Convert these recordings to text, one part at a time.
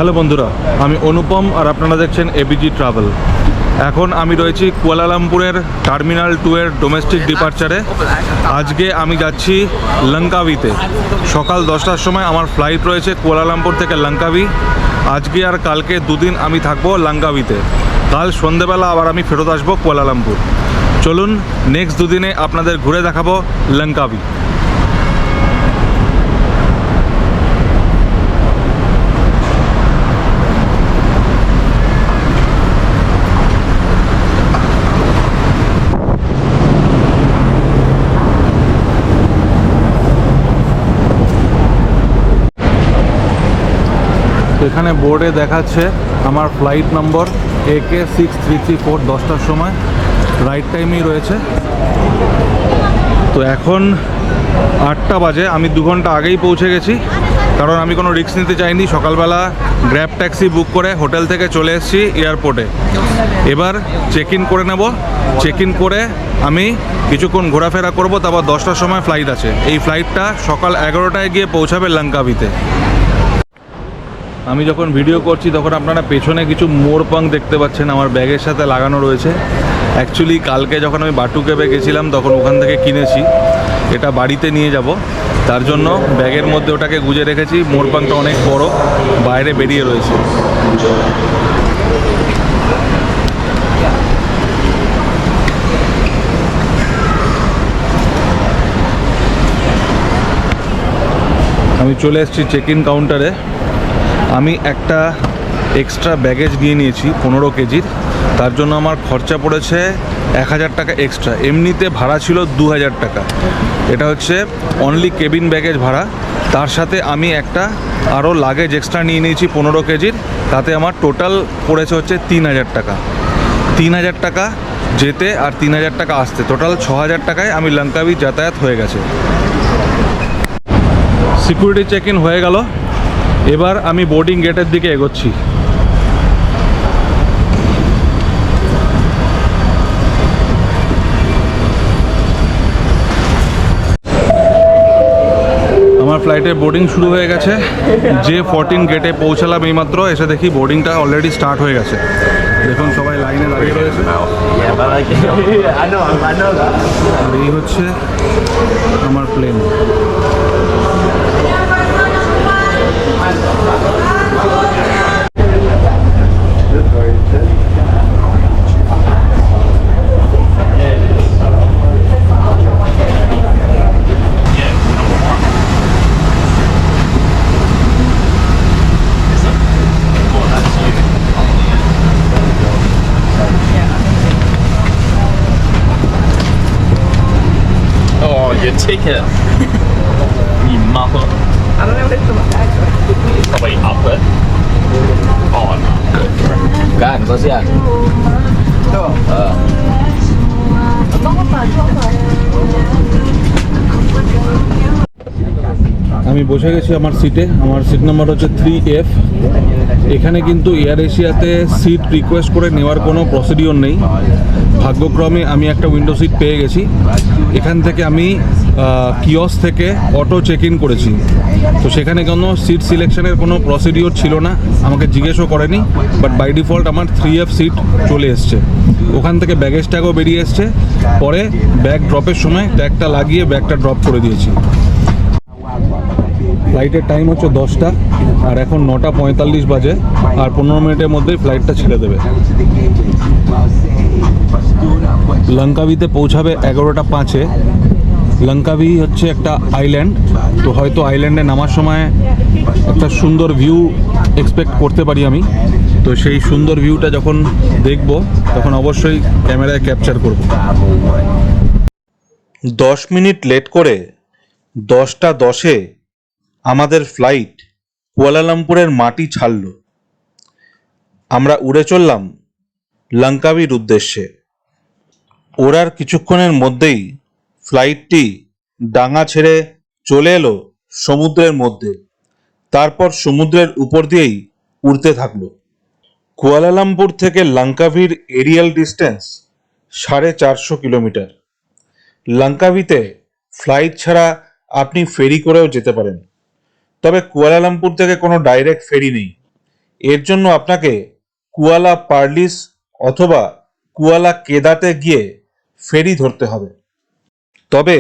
Hello বন্ধুরা, আমি অনুপম আর আপনারা দেখছেন এবিজি ট্রাভেল। এখন আমি রয়েছি কুয়ালালামপুরের টার্মিনাল 2 এর ডোমেস্টিক ডিপার্চারে। আজকে আমি যাচ্ছি লঙ্কাভিতে। সকাল 10টার সময় আমার ফ্লাইট রয়েছে কুয়ালালামপুর থেকে লঙ্কাভি। আজকে আর কালকে দুদিন আমি থাকবো লঙ্কাভিতে। কাল সন্ধেবেলা আবার আমি ফেরত আসবো কুয়ালালামপুর। চলুন নেক্সট দুদিনে আপনাদের ঘুরে দেখাবো লঙ্কাভি। এখানে বোর্ডে দেখাচ্ছে আমার ফ্লাইট নম্বর AK6334, 10টার সময় রাইট টাইমই রয়েছে। তো এখন 8টা বাজে, আমি 2 ঘন্টা আগেই পৌঁছে গেছি, কারণ আমি কোনো রিস্ক নিতে চাইনি। সকালবেলা গ্র্যাব ট্যাক্সি বুক করে হোটেল থেকে চলে এসেছি এয়ারপোর্টে। এবার চেক ইন করে নেব। চেক ইন করে আমি কিছুক্ষণ ঘোরাফেরা করব, তারপর 10টার সময় ফ্লাইট আছে। এই ফ্লাইটটা সকাল 11টায় গিয়ে পৌঁছাবে লঙ্কাভিতে। আমি যখন ভিডিও করছি তখন আপনারা পেছনে কিছু মোরপাঙ্ক দেখতে পাচ্ছেন, আমার ব্যাগের সাথে লাগানো রয়েছে। অ্যাকচুয়ালি কালকে যখন আমি বাটুকেবে গেছিলাম তখন ওখান থেকে কিনেছি। এটা বাড়িতে নিয়ে যাব, তার জন্য ব্যাগের মধ্যে ওটাকে গুজে রেখেছি। মোরপাঙ্কটা অনেক বড়, বাইরে বেরিয়ে রয়েছে। আমি চলে এসেছি চেক ইন কাউন্টারে। আমি একটা এক্সট্রা ব্যাগেজ নিয়ে নিয়েছি 15 কেজির। তার জন্য আমার খরচা পড়েছে 1000 টাকা এক্সট্রা। এমনিতে ভাড়া ছিল 2000 টাকা। এটা হচ্ছে অনলি কেবিন ব্যাগেজ ভাড়া। তার সাথে আমি একটা আরও লাগেজ এক্সট্রা নিয়ে নিয়েছি 15 কেজির। তাতে আমার টোটাল পড়েছে হচ্ছে 3000 টাকা। 3000 টাকা যেতে আর 3000 টাকা আসতে, টোটাল 6000 টাকায় আমি লঙ্কাভি যাতায়াত হয়ে গেছে। সিকিউরিটি চেক ইন হয়ে গেল। এবার আমি বোর্ডিং গেটের দিকে এগোচ্ছি। আমার ফ্লাইটের বোর্ডিং শুরু হয়ে গেছে। J14 গেটে পৌঁছালাম এইমাত্র। এসে দেখি বোর্ডিংটা অলরেডি স্টার্ট হয়ে গেছে। দেখুন সবাই লাইনে দাঁড়িয়ে রয়েছে। আর এই হচ্ছে আমার plane. Your ticket. You mother. I don't know what it's about. Oh, wait, up it. Oh, no. Kan, bos yan. আমি বসে গেছি আমার সিটে। আমার সিট নাম্বার হচ্ছে 3F। এখানে কিন্তু এয়ার এশিয়াতে সিট রিকোয়েস্ট করে নেওয়ার কোনো প্রসিডিওর নেই। ভাগ্যক্রমে আমি একটা উইন্ডো সিট পেয়ে গেছি। এখান থেকে আমি কিয়স থেকে অটো চেক ইন করেছি। তো সেখানে কোনো সিট সিলেকশনের কোনো প্রসিডিওর ছিল না, আমাকে জিজ্ঞেসও করেনি। বাট বাই ডিফল্ট আমার 3F সিট চলে এসছে। ওখান থেকে ব্যাগেজ ট্যাগও বেরিয়ে এসছে। পরে ব্যাগ ড্রপের সময় ট্যাগটা লাগিয়ে ব্যাগটা ড্রপ করে দিয়েছি। ফ্লাইটের টাইম হচ্ছে 10টা, আর এখন 9:45 বাজে। আর 15 মিনিটের মধ্যেই ফ্লাইটটা ছেড়ে দেবে। লঙ্কাভিতে পৌঁছাবে 11টা 5-এ। লঙ্কাভি হচ্ছে একটা আইল্যান্ড, তো হয়তো আইল্যান্ডে নামার সময় একটা সুন্দর ভিউ এক্সপেক্ট করতে পারি আমি। তো সেই সুন্দর ভিউটা যখন দেখব তখন অবশ্যই ক্যামেরায় ক্যাপচার করব। 10 মিনিট লেট করে 10টা 10-এ আমাদের ফ্লাইট কুয়ালালামপুরের মাটি ছাড়ল। আমরা উড়ে চললাম লঙ্কাভির উদ্দেশ্যে। ওড়ার কিছুক্ষণের মধ্যেই ফ্লাইটটি ডাঙা ছেড়ে চলে এলো সমুদ্রের মধ্যে। তারপর সমুদ্রের উপর দিয়েই উড়তে থাকলো। কুয়ালালামপুর থেকে লঙ্কাভির এরিয়াল ডিস্টেন্স 450 কিলোমিটার। লঙ্কাভিতে ফ্লাইট ছাড়া আপনি ফেরি করেও যেতে পারেন, তবে কুয়ালালামপুর থেকে কোনো ডাইরেক্ট ফেরি নেই। এর জন্য আপনাকে কুয়ালা পার্লিস অথবা কুয়ালা কেদাতে গিয়ে ফেরি ধরতে হবে। তবে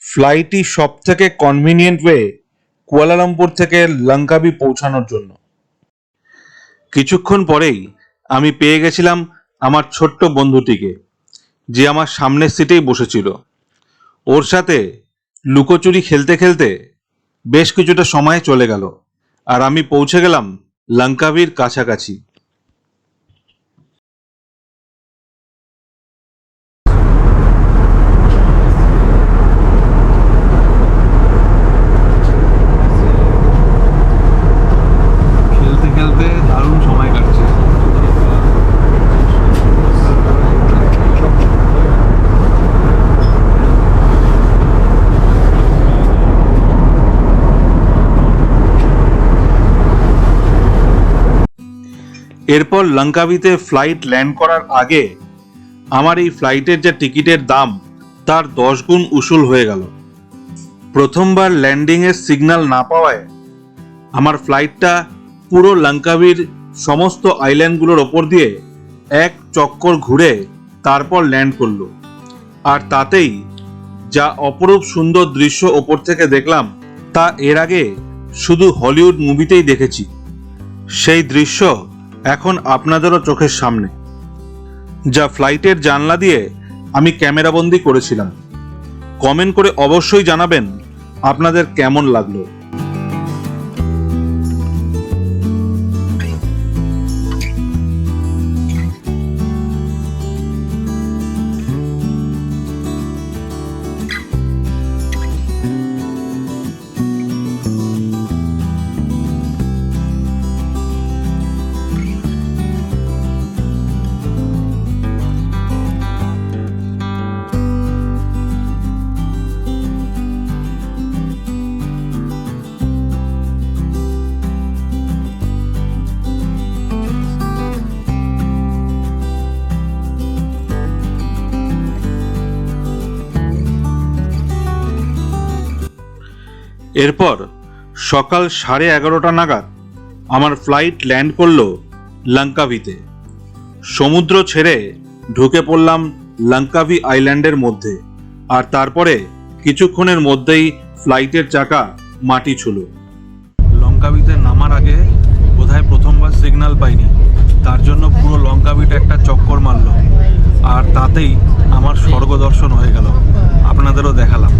ফ্লাইটই সব থেকে কনভিনিয়েন্ট ওয়ে কুয়ালালামপুর থেকে লঙ্কাবি পৌঁছানোর জন্য। কিছুক্ষণ পরেই আমি পেয়ে গেছিলাম আমার ছোট্ট বন্ধুটিকে, যে আমার সামনের সিটেই বসেছিল। ওর সাথে লুকোচুরি খেলতে খেলতে বেশ কিছুটা সময় চলে গেল, আর আমি পৌঁছে গেলাম লঙ্কাবির কাছাকাছি। খেলতে খেলতে দারুণ সময় কাটছে। এরপর লঙ্কাবিতে ফ্লাইট ল্যান্ড করার আগে আমার এই ফ্লাইটের যে টিকিটের দাম তার 10 গুণ উসুল হয়ে গেল। প্রথমবার ল্যান্ডিংয়ের সিগন্যাল না পাওয়ায় আমার ফ্লাইটটা পুরো লঙ্কাবির সমস্ত আইল্যান্ডগুলোর ওপর দিয়ে এক চক্কর ঘুরে তারপর ল্যান্ড করলো। আর তাতেই যা অপরূপ সুন্দর দৃশ্য ওপর থেকে দেখলাম তা এর আগে শুধু হলিউড মুভিতেই দেখেছি। সেই দৃশ্য এখন আপনাদেরও চোখের সামনে, যা ফ্লাইটের জানলা দিয়ে আমি ক্যামেরাবন্দি করেছিলাম। কমেন্ট করে অবশ্যই জানাবেন আপনাদের কেমন লাগলো। এরপর সকাল 11:30 নাগাদ আমার ফ্লাইট ল্যান্ড করলো লঙ্কাভিতে। সমুদ্র ছেড়ে ঢুকে পড়লাম লঙ্কাভি আইল্যান্ডের মধ্যে, আর তারপরে কিছুক্ষণের মধ্যেই ফ্লাইটের চাকা মাটি ছুঁলো। লঙ্কাভিতে নামার আগে বোধহয় প্রথমবার সিগন্যাল পাইনি, তার জন্য পুরো লঙ্কাভিটা একটা চক্কর মারলো, আর তাতেই আমার স্বর্গ দর্শন হয়ে গেল। আপনাদেরও দেখালাম।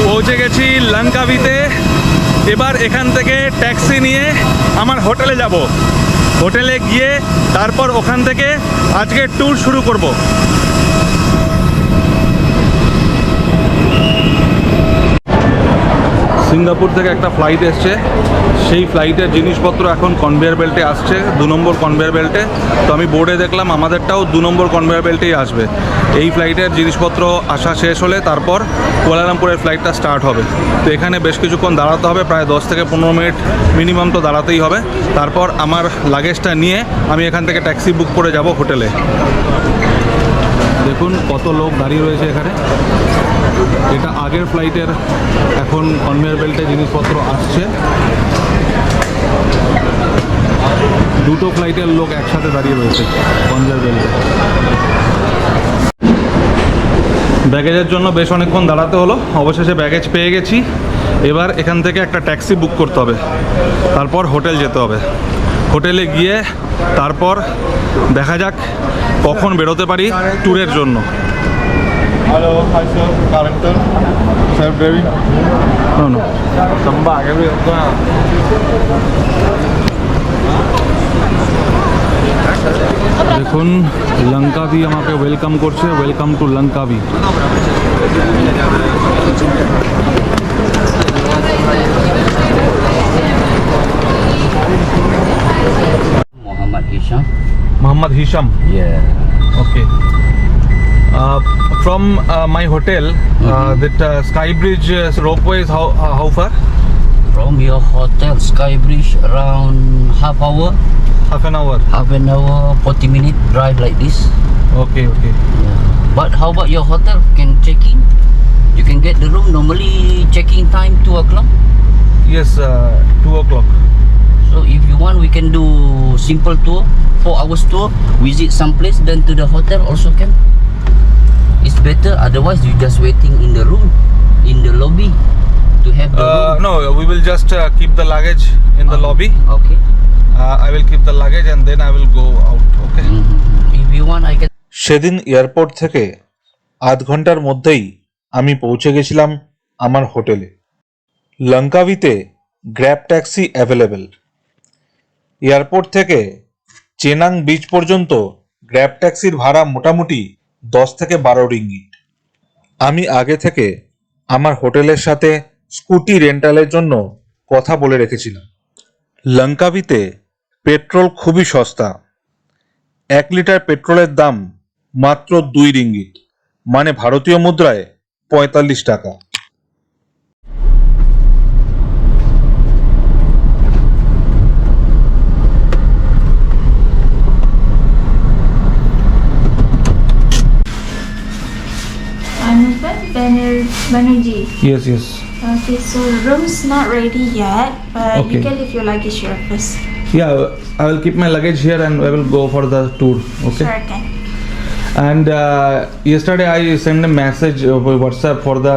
পৌঁছে গেছি লঙ্কাভিতে। এবার এখান থেকে ট্যাক্সি নিয়ে আমার হোটেলে যাব। হোটেলে গিয়ে তারপর ওখান থেকে আজকে ট্যুর শুরু করব। সিঙ্গাপুর থেকে একটা ফ্লাইট এসছে, সেই ফ্লাইটের জিনিসপত্র এখন কনভেয়ার বেল্টে আসছে, 2 নম্বর কনভেয়ার বেল্টে। তো আমি বোর্ডে দেখলাম আমাদেরটাও 2 নম্বর কনভেয়ার বেল্টেই আসবে। এই ফ্লাইটের জিনিসপত্র আসা শেষ হলে তারপর কুয়ালালামপুরের ফ্লাইটটা স্টার্ট হবে। তো এখানে বেশ কিছুক্ষণ দাঁড়াতে হবে, প্রায় 10 থেকে 15 মিনিট মিনিমাম তো দাঁড়াতেই হবে। তারপর আমার লাগেজটা নিয়ে আমি এখান থেকে ট্যাক্সি বুক করে যাব হোটেলে। দেখুন কত লোক দাঁড়িয়ে রয়েছে এখানে। এটা আগের ফ্লাইটের এখন কনভেয়ার বেল্টে জিনিসপত্র আসছে। 2টো ফ্লাইটের লোক একসাথে দাঁড়িয়ে রয়েছে কনভেয়ার বেল্টে। ব্যাগেজের জন্য বেশ অনেকক্ষণ দাঁড়াতে হলো, অবশেষে ব্যাগেজ পেয়ে গেছি। এবার এখান থেকে একটা ট্যাক্সি বুক করতে হবে, তারপর হোটেল যেতে হবে। হোটেলে গিয়ে তারপর দেখা যাক কখন বেরোতে পারি ট্যুরের জন্য। Hello, hi sir, Carrington. Self driving. No, no. Tamba cái việc đó. দেখুন লঙ্কাভি আমাকে ওয়েলকাম করছে। Welcome to Langkawi. Muhammad Hisham. Muhammad Hisham. Yeah. Okay. From my hotel, that Skybridge ropeway is how far? From your hotel, Skybridge around half hour. half an hour. Half an hour, 40-minute drive like this. Okay. But how about your hotel? Can check in? You can get the room. Normally check-in time 2 o'clock. Yes, 2 o'clock. So if you want, we can do simple tour, 4 hours tour, visit some place, then to the hotel also can. It's better. Otherwise, you just waiting in the room, in the lobby, to have the room. No, we will just keep the luggage in the lobby. Okay. I will keep the luggage and then I will go out. Okay. If you want, I can. সেদিন airport থেকে আধ ঘন্টার মধ্যেই আমি পৌঁছে গেছিলাম আমার হোটেলে। লঙ্কাভিতে গ্র্যাব ট্যাক্সি অ্যাভেলেবেল। এয়ারপোর্ট থেকে চেনাং বিচ পর্যন্ত গ্র্যাব ট্যাক্সির ভাড়া মোটামুটি 10 থেকে 12 রিঙ্গিট। আমি আগে থেকে আমার হোটেলের সাথে স্কুটি রেন্টালের জন্য কথা বলে রেখেছিলাম। লঙ্কাভিতে পেট্রোল খুবই সস্তা। 1 লিটার পেট্রোলের দাম মাত্র 2 রিঙ্গিট, মানে ভারতীয় মুদ্রায় 45 টাকা। Banerjee. Yes. Okay, so the room's not ready yet, but Okay. you can leave your luggage here first. Yeah, I will keep my luggage here and I will go for the tour. Okay. Sure, can. And yesterday I sent a message over WhatsApp for the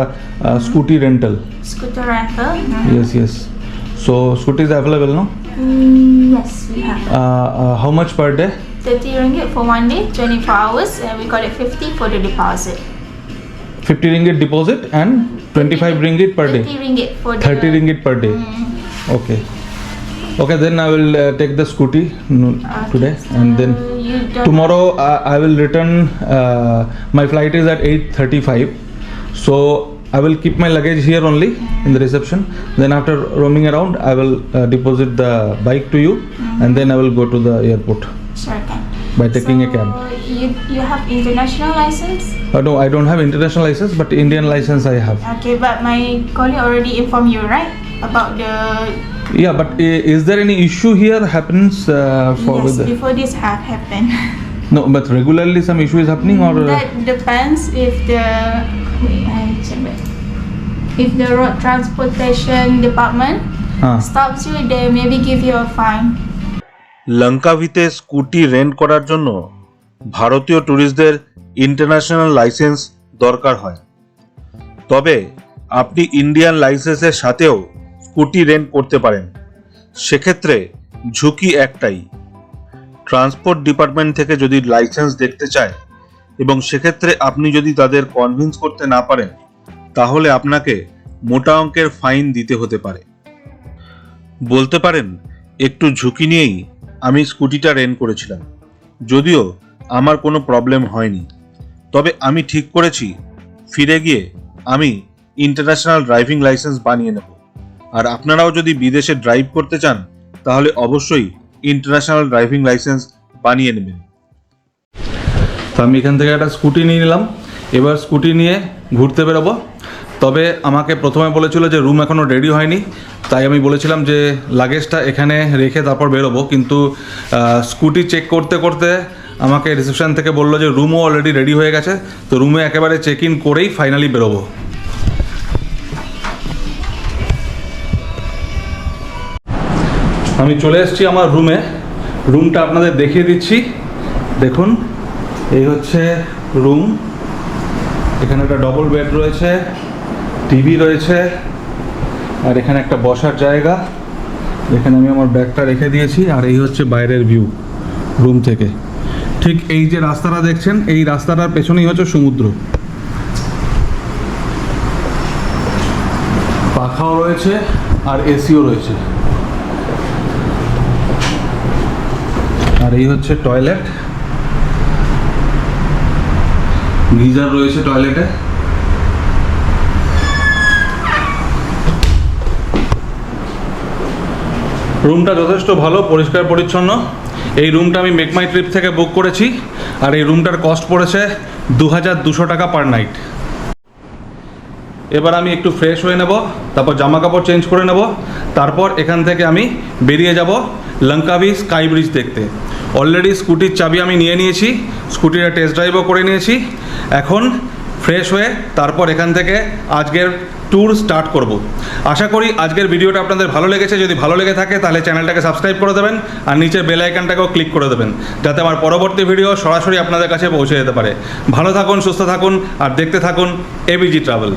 scooty rental. Scooter rental? Yes. So scooty is available, no? Yes, we have. How much per day? 30 ringgit for 1 day, 24 hours, and we got it 50 for the deposit. 50 ringgit deposit and 25 ringgit per day. 30 ringgit for the 30 ringgit per day. Okay, then I will take the scooty today, and then you don't tomorrow I will return. My flight is at 8:35, so I will keep my luggage here only in the reception. Then after roaming around, I will deposit the bike to you, and then I will go to the airport Sure, can. by taking a cab. You have international license? No, I don't have international license, but Indian license I have. Okay, but my colleague already informed you, right? About the Yeah, but is there any issue here happens for yes, with the, before this have happened. no, but regularly some issue is happening or That depends if the wait, I check back. If the road transportation department stops you, they maybe give you a fine. লঙ্কাভিতে scooty rent করার জন্য ভারতীয় ট্যুরিস্টদের international license দরকার হয়। তবে আপনি Indian লাইসেন্সের সাথেও স্কুটি রেন্ট করতে পারেন। সেক্ষেত্রে ঝুঁকি একটাই, ট্রান্সপোর্ট ডিপার্টমেন্ট থেকে যদি লাইসেন্স দেখতে চায় এবং সেক্ষেত্রে আপনি যদি তাদের কনভিন্স করতে না পারেন, তাহলে আপনাকে মোটা অঙ্কের ফাইন দিতে হতে পারে। বলতে পারেন একটু ঝুঁকি নিয়েই আমি স্কুটিটা রেন্ট করেছিলাম, যদিও আমার কোনো প্রবলেম হয়নি। তবে আমি ঠিক করেছি ফিরে গিয়ে আমি ইন্টারন্যাশনাল ড্রাইভিং লাইসেন্স বানিয়ে নেব। আর আপনারাও যদি বিদেশে ড্রাইভ করতে চান তাহলে অবশ্যই ইন্টারন্যাশনাল ড্রাইভিং লাইসেন্স বানিয়ে নেবেন। তো আমি এখান থেকে একটা স্কুটি নিয়ে নিলাম, এবার স্কুটি নিয়ে ঘুরতে বেরোবো। তবে আমাকে প্রথমে বলেছিল যে রুম এখনও রেডি হয়নি, তাই আমি বলেছিলাম যে লাগেজটা এখানে রেখে তারপর বেরোবো, কিন্তু স্কুটি চেক করতে করতে আমাকে রিসেপশন থেকে বললো যে রুমও অলরেডি রেডি হয়ে গেছে, তো রুমে একেবারে চেক ইন করেই ফাইনালি বেরোবো। আমি চলে এসেছি আমার রুমে, রুমটা আপনাদের দেখিয়ে দিচ্ছি। দেখুন, এই হচ্ছে রুম। এখানে একটা ডবল বেড রয়েছে, টিভি রয়েছে, আর এখানে একটা বসার জায়গা। এখানে আমি আমার ব্যাগটা রেখে দিয়েছি, আর এই হচ্ছে বাইরের ভিউ রুম থেকে। ঠিক এই যে রাস্তাটা দেখছেন, এই রাস্তাটার পেছনেই হচ্ছে সমুদ্র। পাখাও রয়েছে আর এসিও রয়েছে। আর এই হচ্ছে টয়লেট, গিজার রয়েছে টয়লেটে। রুমটা যথেষ্ট ভালো, পরিষ্কার পরিচ্ছন্ন। এই রুমটা আমি মেক মাই ট্রিপ থেকে বুক করেছি, আর এই রুমটার কস্ট পড়েছে 2200 টাকা পার নাইট। এবার আমি একটু ফ্রেশ হয়ে নেব, তারপর জামা কাপড় চেঞ্জ করে নেব, তারপর এখান থেকে আমি বেরিয়ে যাব লঙ্কাভি স্কাই ব্রিজ দেখতে। অলরেডি স্কুটির চাবি আমি নিয়ে নিয়েছি, স্কুটিটা টেস্ট ড্রাইভও করে নিয়েছি। এখন ফ্রেশ হয়ে তারপর এখান থেকে আজকের ট্যুর স্টার্ট করব। আশা করি আজকের ভিডিওটা আপনাদের ভালো লেগেছে। যদি ভালো লেগে থাকে তাহলে চ্যানেলটাকে সাবস্ক্রাইব করে দেবেন আর নিচের বেল আইকনটাকেও ক্লিক করে দেবেন, যাতে আমার পরবর্তী ভিডিও সরাসরি আপনাদের কাছে পৌঁছে যেতে পারে। ভালো থাকুন, সুস্থ থাকুন আর দেখতে থাকুন এবিজি ট্রাভেল।